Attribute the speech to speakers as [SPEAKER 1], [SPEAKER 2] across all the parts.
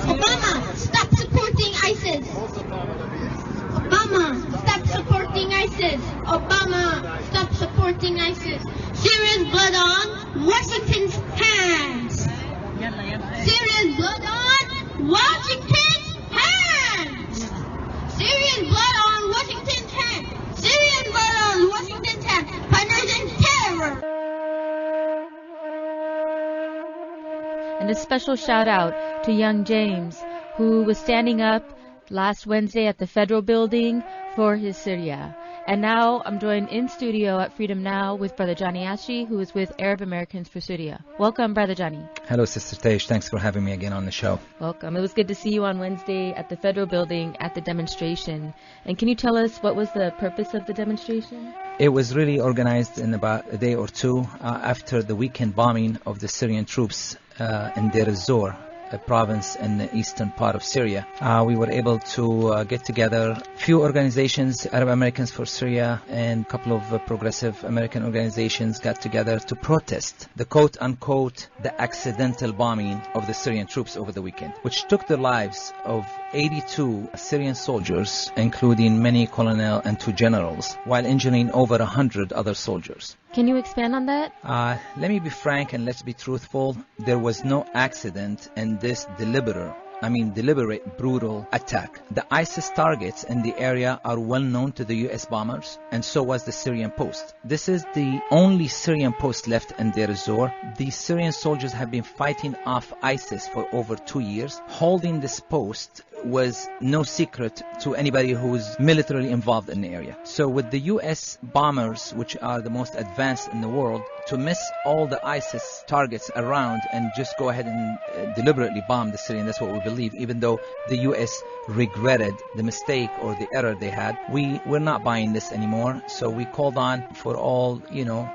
[SPEAKER 1] Obama, stop supporting ISIS. Obama, stop supporting ISIS. Obama, stop supporting ISIS. Syria's blood on Washington's hands. Syria's blood on Washington's hands. Syria's blood on Washington's hands. Syrian blood on Washington's hands. Partners in terror.
[SPEAKER 2] And a special shout out to young James, who was standing up last Wednesday at the federal building for his Syria. And now I'm joined in studio at Freedom Now with Brother Johnny Achi, who is with Arab Americans for Syria. Welcome, Brother Johnny.
[SPEAKER 3] Hello, Sister Tej. Thanks for having me again on the show.
[SPEAKER 2] Welcome. It was good to see you on Wednesday at the federal building at the demonstration. And can you tell us what was the purpose of the demonstration?
[SPEAKER 3] It was really organized in about a day or two after the weekend bombing of the Syrian troops in Deir Ezzor, a province in the eastern part of Syria. We were able to get together few organizations, Arab Americans for Syria, and a couple of progressive American organizations got together to protest the quote-unquote the accidental bombing of the Syrian troops over the weekend, which took the lives of 82 Syrian soldiers, including many colonels and 2 generals, while injuring over 100 other soldiers.
[SPEAKER 2] Can you expand on that?
[SPEAKER 3] Let me be frank and let's be truthful. There was no accident in this deliberate, brutal attack. The ISIS targets in the area are well known to the US bombers, and so was the Syrian post. This is the only Syrian post left in Deir Ezzor. The Syrian soldiers have been fighting off ISIS for over 2 years. Holding this post was no secret to anybody who is militarily involved in the area. So with the US bombers, which are the most advanced in the world, to miss all the ISIS targets around and just go ahead and deliberately bomb the Syrian, that's what we believe, even though the US regretted the mistake or the error they had. We're not buying this anymore. So we called on for all,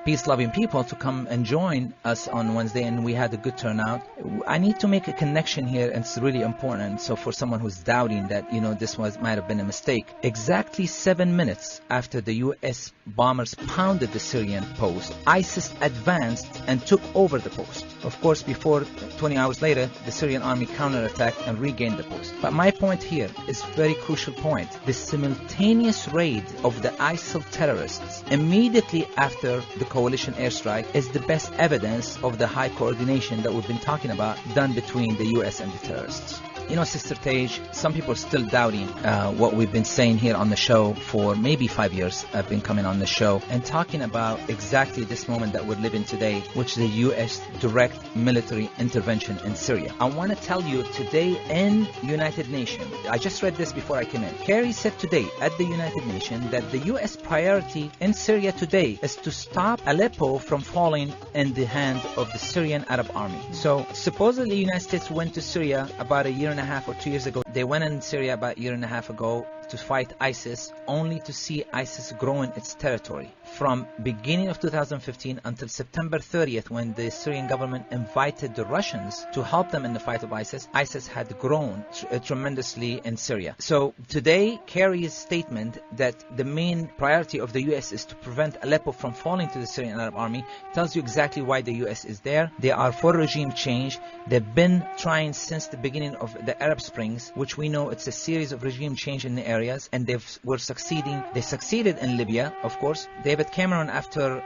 [SPEAKER 3] peace-loving people to come and join us on Wednesday, and we had a good turnout. I need to make a connection here, and it's really important. So for someone who's doubting that, this might have been a mistake, exactly 7 minutes after the US bombers pounded the Syrian post, ISIS advanced and took over the post. Of course, before 20 hours later, the Syrian army counterattacked and regained the post. But my point here is a very crucial point. The simultaneous raid of the ISIL terrorists immediately after the coalition airstrike is the best evidence of the high coordination that we've been talking about done between the US and the terrorists. Sister Tej, some people are still doubting what we've been saying here on the show for maybe 5 years. I've been coming on the show and talking about exactly this moment that we're living today, which is the U.S. direct military intervention in Syria. I want to tell you today in United Nations, I just read this before I came in. Kerry said today at the United Nations that the U.S. priority in Syria today is to stop Aleppo from falling in the hand of the Syrian Arab army. So supposedly the United States went to Syria about a year and a half or 2 years ago. They went in Syria about a year and a half ago to fight ISIS, only to see ISIS growing its territory. From beginning of 2015 until September 30th, when the Syrian government invited the Russians to help them in the fight of ISIS, ISIS had grown tremendously in Syria. So today, Kerry's statement that the main priority of the U.S. is to prevent Aleppo from falling to the Syrian Arab army tells you exactly why the U.S. is there. They are for regime change. They've been trying since the beginning of the Arab Springs, which we know it's a series of regime change in the areas, and they were succeeding. They succeeded in Libya, of course. David Cameron, after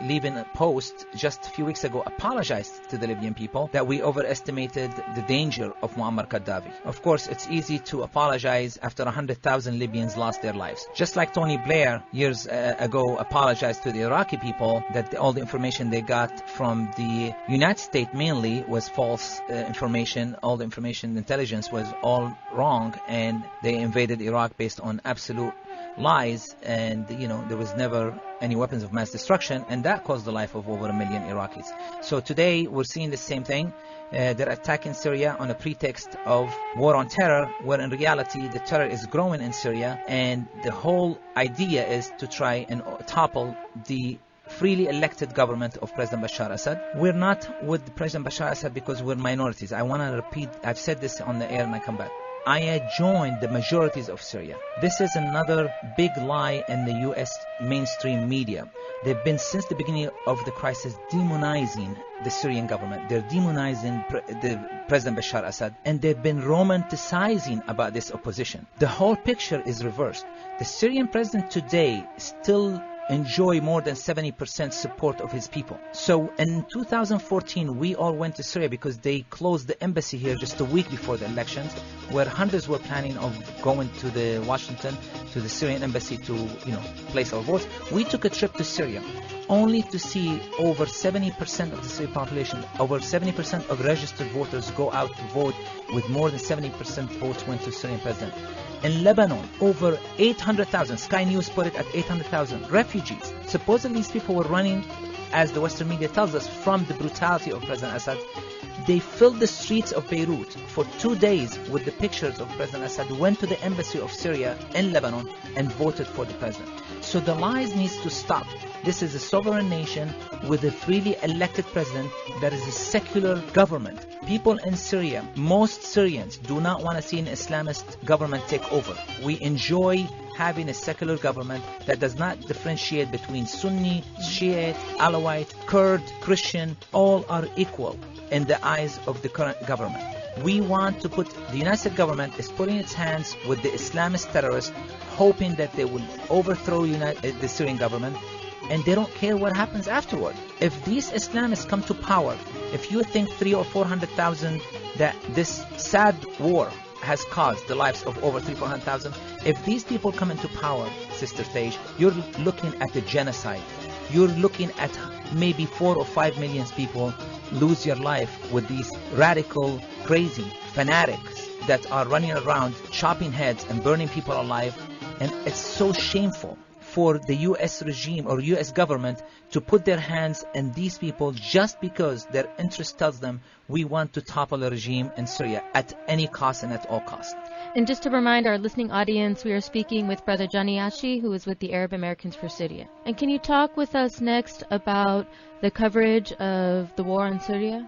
[SPEAKER 3] leaving a post just a few weeks ago, apologized to the Libyan people that we overestimated the danger of Muammar Gaddafi. Of course, it's easy to apologize after 100,000 Libyans lost their lives. Just like Tony Blair years ago apologized to the Iraqi people that all the information they got from the United States mainly was false information. All the information intelligence was all wrong, and they invaded Iraq based on absolute lies, and there was never any weapons of mass destruction, and that caused the life of over 1 million Iraqis. So today we're seeing the same thing. They're attacking Syria on a pretext of war on terror, where in reality the terror is growing in Syria, and the whole idea is to try and topple the freely elected government of President Bashar Assad. We're not with President Bashar Assad because we're minorities. I want to repeat, I've said this on the air and I come back. I joined the majorities of Syria. This is another big lie in the U.S. mainstream media. They've been, since the beginning of the crisis, demonizing the Syrian government. They're demonizing the President Bashar Assad, and they've been romanticizing about this opposition. The whole picture is reversed. The Syrian president today still enjoy more than 70% support of his people. So in 2014, we all went to Syria because they closed the embassy here just a week before the elections, where hundreds were planning of going to the Washington, to the Syrian embassy to, place our votes. We took a trip to Syria only to see over 70% of the Syrian population, over 70% of registered voters go out to vote, with more than 70% votes went to Syrian president. In Lebanon, over 800,000, Sky News put it at 800,000 refugees. Supposedly these people were running, as the Western media tells us, from the brutality of President Assad. They filled the streets of Beirut for 2 days with the pictures of President Assad, went to the embassy of Syria in Lebanon and voted for the president. So the lies needs to stop. This is a sovereign nation with a freely elected president that is a secular government. People in Syria, most Syrians, do not want to see an Islamist government take over. We enjoy having a secular government that does not differentiate between Sunni, Shiite, Alawite, Kurd, Christian. All are equal in the eyes of the current government. We want to put, the United States government is putting its hands with the Islamist terrorists, hoping that they will overthrow the Syrian government, and they don't care what happens afterward. If these Islamists come to power, if you think 300,000 or 400,000 that this sad war has caused the lives of over 300,000, if these people come into power, Sister Tej, you're looking at a genocide. You're looking at maybe 4 or 5 million people lose your life with these radical, crazy fanatics that are running around chopping heads and burning people alive. And it's so shameful for the U.S. regime or U.S. government to put their hands on these people just because their interest tells them we want to topple a regime in Syria at any cost and at all costs.
[SPEAKER 2] And just to remind our listening audience, we are speaking with Brother Johnny Achi, who is with the Arab Americans for Syria. And can you talk with us next about the coverage of the war in Syria?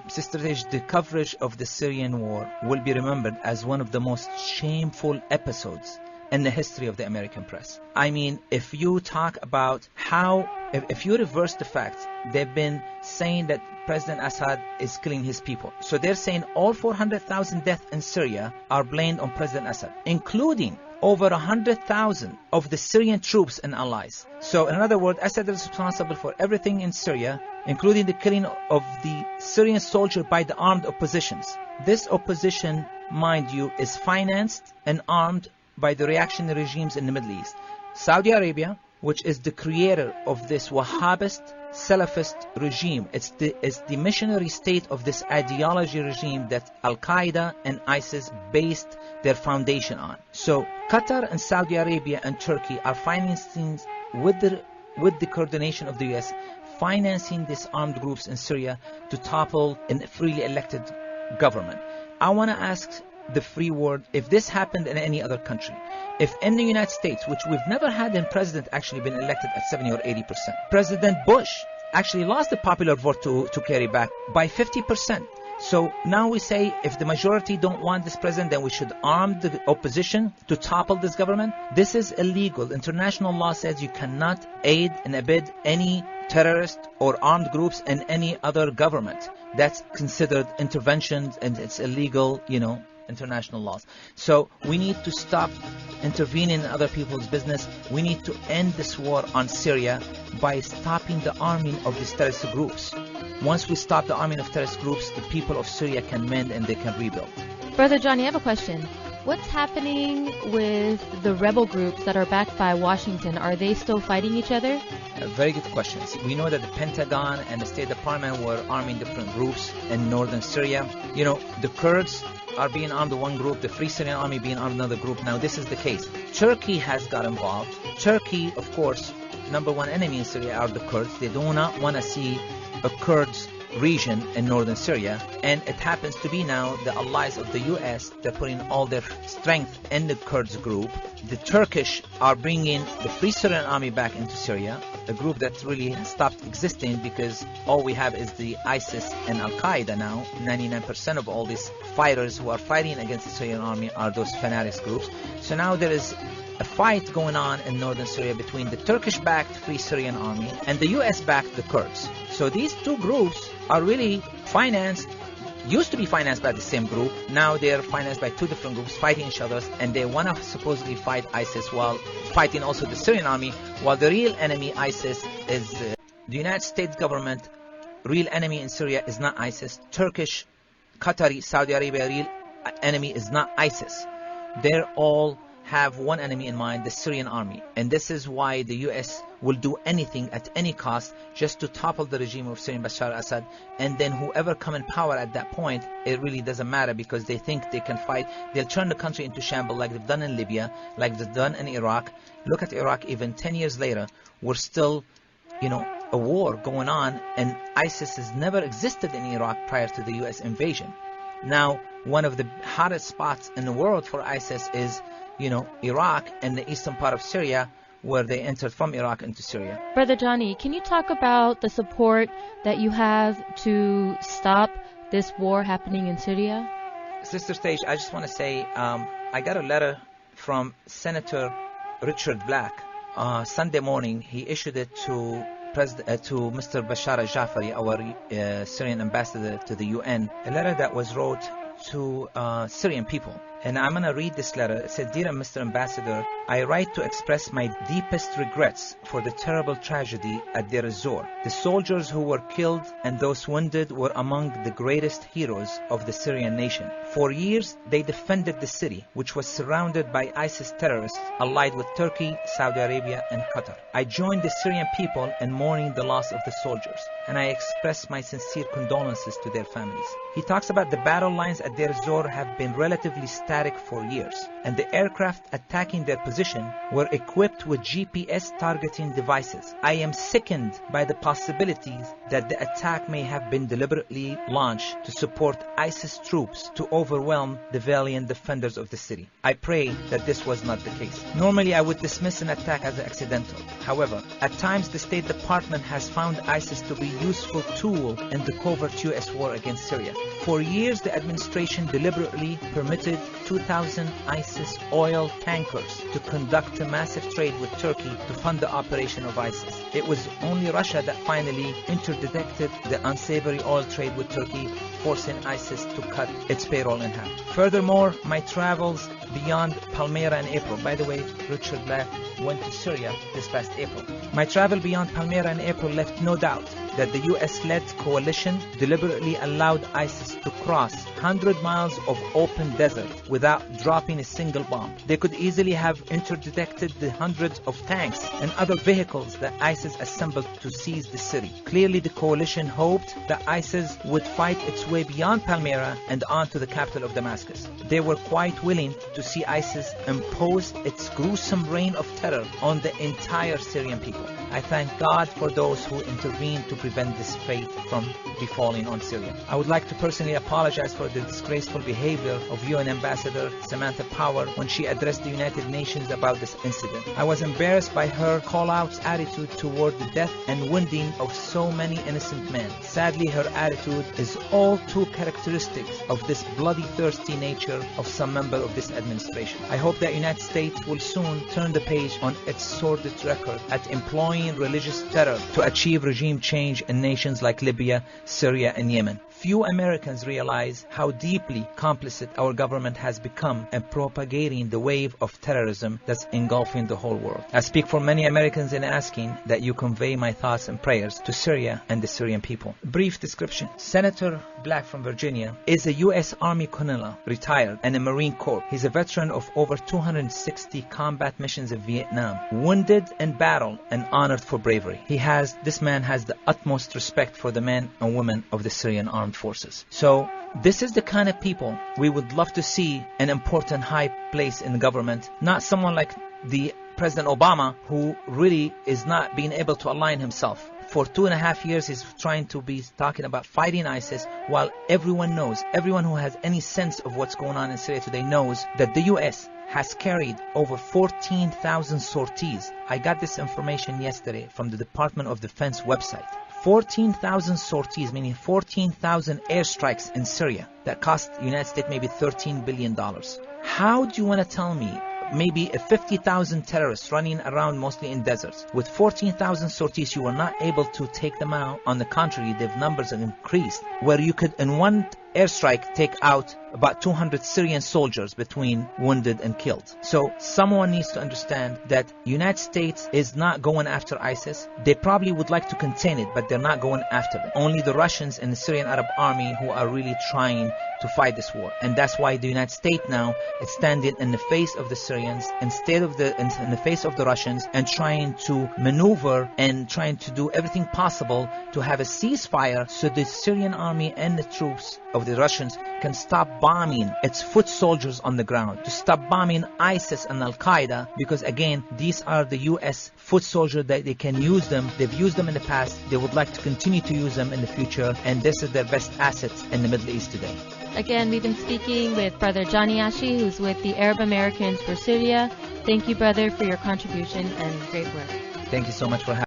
[SPEAKER 3] Sister Tej, the coverage of the Syrian war will be remembered as one of the most shameful episodes in the history of the American press. I mean, if you talk about how, if you reverse the facts, they've been saying that President Assad is killing his people. So they're saying all 400,000 deaths in Syria are blamed on President Assad, including over 100,000 of the Syrian troops and allies. So in other words, Assad is responsible for everything in Syria, including the killing of the Syrian soldier by the armed oppositions. This opposition, mind you, is financed and armed by the reactionary regimes in the Middle East. Saudi Arabia, which is the creator of this Wahhabist, Salafist regime. It's the missionary state of this ideology regime that Al-Qaeda and ISIS based their foundation on. So Qatar and Saudi Arabia and Turkey are financing, with the coordination of the US, financing these armed groups in Syria to topple a freely elected government. I want to ask the free word, if this happened in any other country, if in the United States, which we've never had a president actually been elected at 70 or 80%, President Bush actually lost the popular vote to carry back by 50%. So now we say if the majority don't want this president, then we should arm the opposition to topple this government. This is illegal. International law says you cannot aid and abet any terrorist or armed groups in any other government. That's considered intervention, and it's illegal, international laws. So we need to stop intervening in other people's business. We need to end this war on Syria by stopping the arming of these terrorist groups. Once we stop the arming of terrorist groups, the people of Syria can mend and they can rebuild.
[SPEAKER 2] Brother Johnny, I have a question. What's happening with the rebel groups that are backed by Washington? Are they still fighting each other?
[SPEAKER 3] Very good questions. We know that the Pentagon and the State Department were arming different groups in northern Syria. The Kurds are being armed one group, the Free Syrian Army being armed another group. Now this is the case. Turkey has got involved. Turkey, of course, number one enemy in Syria are the Kurds. They do not want to see a Kurds region in northern Syria, and it happens to be now the allies of the US. They're putting all their strength in the Kurds group. The Turkish are bringing the Free Syrian Army back into Syria. a group that really stopped existing, because all we have is the ISIS and Al-Qaeda now. 99% of all these fighters who are fighting against the Syrian army are those fanatics groups. So now there is a fight going on in northern Syria between the Turkish-backed Free Syrian Army and the US-backed the Kurds. So these two groups are really financed, used to be financed by the same group. Now they're financed by two different groups fighting each other, and they want to supposedly fight ISIS while fighting also the Syrian army, while the real enemy, ISIS, is the United States government. Real enemy in Syria is not ISIS. Turkish, Qatari, Saudi Arabia, real enemy is not ISIS. They're all have one enemy in mind, the Syrian army. And this is why the US will do anything at any cost just to topple the regime of Syrian Bashar al-Assad. And then whoever come in power at that point, it really doesn't matter, because they think they can fight. They'll turn the country into shambles like they've done in Libya, like they've done in Iraq. Look at Iraq, even 10 years later, we're still, a war going on, and ISIS has never existed in Iraq prior to the US invasion. Now, one of the hottest spots in the world for ISIS is Iraq and the eastern part of Syria, where they entered from Iraq into Syria.
[SPEAKER 2] Brother Johnny, can you talk about the support that you have to stop this war happening in Syria?
[SPEAKER 3] Sister Stage, I just want to say, I got a letter from Senator Richard Black. Sunday morning, he issued it to Mr. Bashar al-Jafari, our Syrian ambassador to the UN, a letter that was wrote to Syrian people. And I'm going to read this letter. It said, "Dear Mr. Ambassador, I write to express my deepest regrets for the terrible tragedy at Deir Ezzor. The soldiers who were killed and those wounded were among the greatest heroes of the Syrian nation. For years, they defended the city, which was surrounded by ISIS terrorists allied with Turkey, Saudi Arabia, and Qatar. I joined the Syrian people in mourning the loss of the soldiers, and I express my sincere condolences to their families." He talks about the battle lines at Deir Ezzor have been relatively static for years, and the aircraft attacking their position were equipped with GPS targeting devices. I am sickened by the possibilities that the attack may have been deliberately launched to support ISIS troops to overwhelm the valiant defenders of the city. I pray that this was not the case. Normally, I would dismiss an attack as accidental. However, at times the State Department has found ISIS to be a useful tool in the covert US war against Syria. For years, the administration deliberately permitted 2,000 ISIS oil tankers to conduct a massive trade with Turkey to fund the operation of ISIS. It was only Russia that finally interdicted the unsavory oil trade with Turkey, forcing ISIS to cut its payroll in half. Furthermore, my travels beyond Palmyra in April. By the way, Richard Black went to Syria this past April. My travel beyond Palmyra in April left no doubt that the US-led coalition deliberately allowed ISIS to cross 100 miles of open desert without dropping a single bomb. They could easily have interdicted the hundreds of tanks and other vehicles that ISIS assembled to seize the city. Clearly, the coalition hoped that ISIS would fight its way beyond Palmyra and on to the capital of Damascus. They were quite willing to see ISIS impose its gruesome reign of terror on the entire Syrian people. I thank God for those who intervened to prevent this fate from befalling on Syria. I would like to personally apologize for the disgraceful behavior of UN Ambassador Samantha Power when she addressed the United Nations about this incident. I was embarrassed by her call-out's attitude toward the death and wounding of so many innocent men. Sadly, her attitude is all too characteristic of this bloody thirsty nature of some member of this administration. I hope that the United States will soon turn the page on its sordid record at employing religious terror to achieve regime change in nations like Libya, Syria, and Yemen. Few Americans realize how deeply complicit our government has become in propagating the wave of terrorism that's engulfing the whole world. I speak for many Americans in asking that you convey my thoughts and prayers to Syria and the Syrian people. Brief description. Senator Black from Virginia is a U.S. Army colonel, retired, and a Marine Corps. He's a veteran of over 260 combat missions in Vietnam, wounded in battle and honored for bravery. This man has the utmost respect for the men and women of the Syrian armed forces. So this is the kind of people we would love to see an important high place in the government, not someone like the President Obama, who really is not being able to align himself. For 2.5 years, he's trying to be talking about fighting ISIS, while everyone knows, everyone who has any sense of what's going on in Syria today knows that the U.S. has carried over 14,000 sorties. I got this information yesterday from the Department of Defense website. 14,000 sorties, meaning 14,000 airstrikes in Syria that cost the United States maybe $13 billion. How do you want to tell me maybe 50,000 terrorists running around mostly in deserts with 14,000 sorties, you were not able to take them out? On the contrary, their numbers have increased, where you could in one airstrike take out about 200 Syrian soldiers between wounded and killed. So someone needs to understand that United States is not going after ISIS. They probably would like to contain it, but they're not going after them. Only the Russians and the Syrian Arab army who are really trying to fight this war. And that's why the United States now is standing in the face of the Syrians instead of in the face of the Russians, and trying to maneuver and trying to do everything possible to have a ceasefire so the Syrian army and the troops of the Russians can stop bombing its foot soldiers on the ground, to stop bombing ISIS and Al-Qaeda, because again, these are the U.S. foot soldiers that they can use them. They've used them in the past. They would like to continue to use them in the future, and this is their best assets in the Middle East today.
[SPEAKER 2] Again, we've been speaking with Brother Johnny Achi, who's with the Arab Americans for Syria. Thank you, brother, for your contribution and great work.
[SPEAKER 3] Thank you so much for having me.